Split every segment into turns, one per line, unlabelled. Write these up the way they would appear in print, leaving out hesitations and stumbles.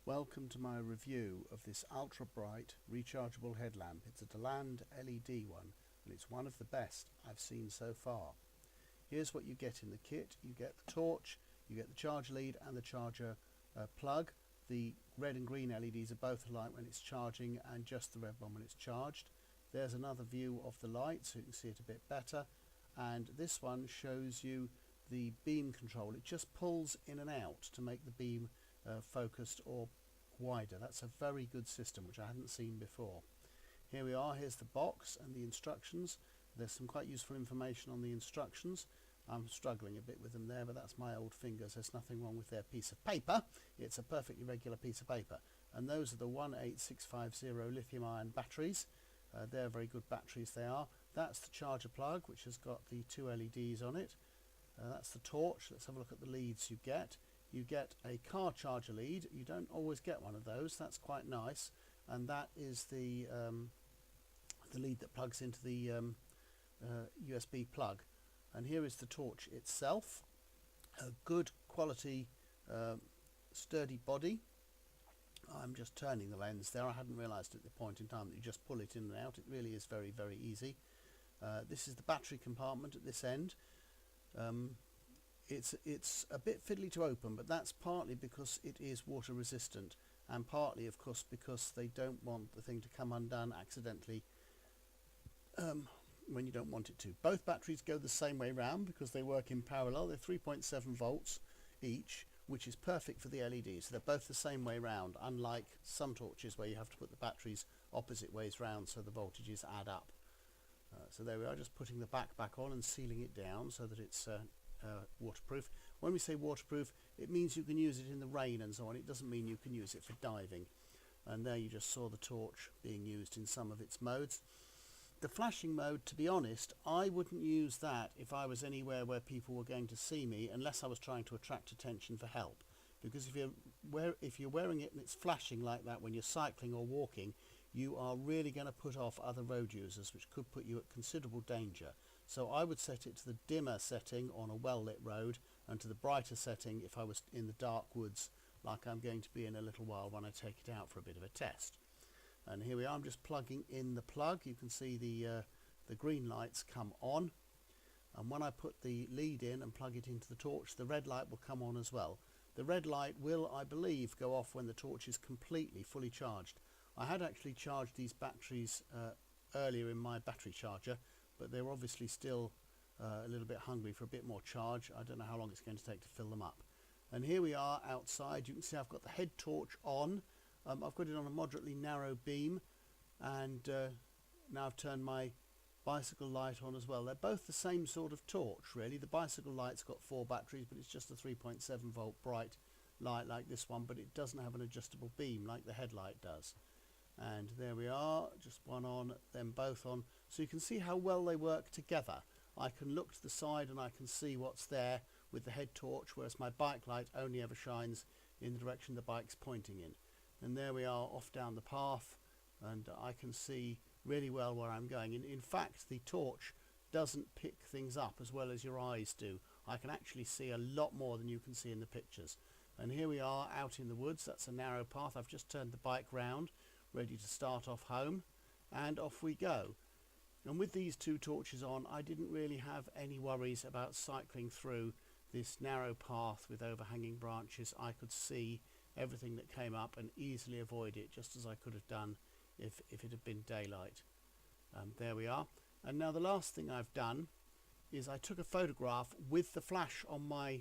Welcome to my review of this ultra bright rechargeable headlamp. It's a Dland LED one and it's one of the best I've seen so far. Here's what you get in the kit. You get the torch, you get the charge lead and the charger plug. The red and green LEDs are both alight when it's charging and just the red one when it's charged. There's another view of the light so you can see it a bit better, and this one shows you the beam control. It just pulls in and out to make the beam focused or wider. That's a very good system which I hadn't seen before. Here we are, here's the box and the instructions. There's some quite useful information on the instructions. I'm struggling a bit with them there, but that's my old fingers. There's nothing wrong with their piece of paper. It's a perfectly regular piece of paper, and those are the 18650 lithium ion batteries. They're very good batteries, they are. That's the charger plug which has got the two LEDs on it. That's the torch. Let's have a look at the leads you get. You get a car charger lead. You don't always get one of those. That's quite nice, and that is the lead that plugs into the USB plug. And here is the torch itself. A good quality sturdy body. I'm just turning the lens there. I hadn't realized at the point in time that you just pull it in and out. It really is very, very easy. This is the battery compartment at this end. It's a bit fiddly to open, but that's partly because it is water resistant, and partly of course because they don't want the thing to come undone accidentally when you don't want it to. Both batteries go the same way round because they work in parallel. They're 3.7 volts each, which is perfect for the LEDs. So they're both the same way round, unlike some torches where you have to put the batteries opposite ways round so the voltages add up. So there we are, just putting the back on and sealing it down so that it's waterproof. When we say waterproof, it means you can use it in the rain and so on. It doesn't mean you can use it for diving. And there you just saw the torch being used in some of its modes. The flashing mode, to be honest, I wouldn't use that if I was anywhere where people were going to see me, unless I was trying to attract attention for help. Because if you're wearing it and it's flashing like that when you're cycling or walking, you are really going to put off other road users, which could put you at considerable danger. So I would set it to the dimmer setting on a well-lit road, and to the brighter setting if I was in the dark woods, like I'm going to be in a little while when I take it out for a bit of a test. And here we are, I'm just plugging in the plug. You can see the green lights come on, and when I put the lead in and plug it into the torch, the red light will come on as well. The red light will, I believe, go off when the torch is completely fully charged. I had actually charged these batteries earlier in my battery charger, but they were obviously still a little bit hungry for a bit more charge. I don't know how long it's going to take to fill them up. And here we are outside. You can see I've got the head torch on. I've got it on a moderately narrow beam, and now I've turned my bicycle light on as well. They're both the same sort of torch really. The bicycle light's got 4 batteries, but it's just a 3.7 volt bright light like this one, but it doesn't have an adjustable beam like the headlight does. And there we are, just one on, then both on, so you can see how well they work together. I can look to the side and I can see what's there with the head torch, whereas my bike light only ever shines in the direction the bike's pointing in. And there we are, off down the path, and I can see really well where I'm going. In fact, the torch doesn't pick things up as well as your eyes do. I can actually see a lot more than you can see in the pictures. And here we are out in the woods. That's a narrow path. I've just turned the bike round, ready to start off home, and off we go. And with these two torches on, I didn't really have any worries about cycling through this narrow path with overhanging branches. I could see everything that came up and easily avoid it, just as I could have done if it had been daylight. There we are. And now the last thing I've done is I took a photograph with the flash on my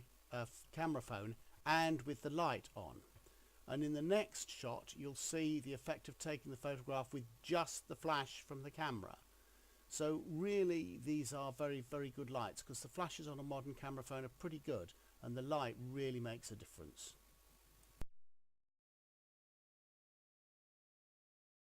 camera phone and with the light on. And in the next shot you'll see the effect of taking the photograph with just the flash from the camera. So really these are very, very good lights, because the flashes on a modern camera phone are pretty good and the light really makes a difference.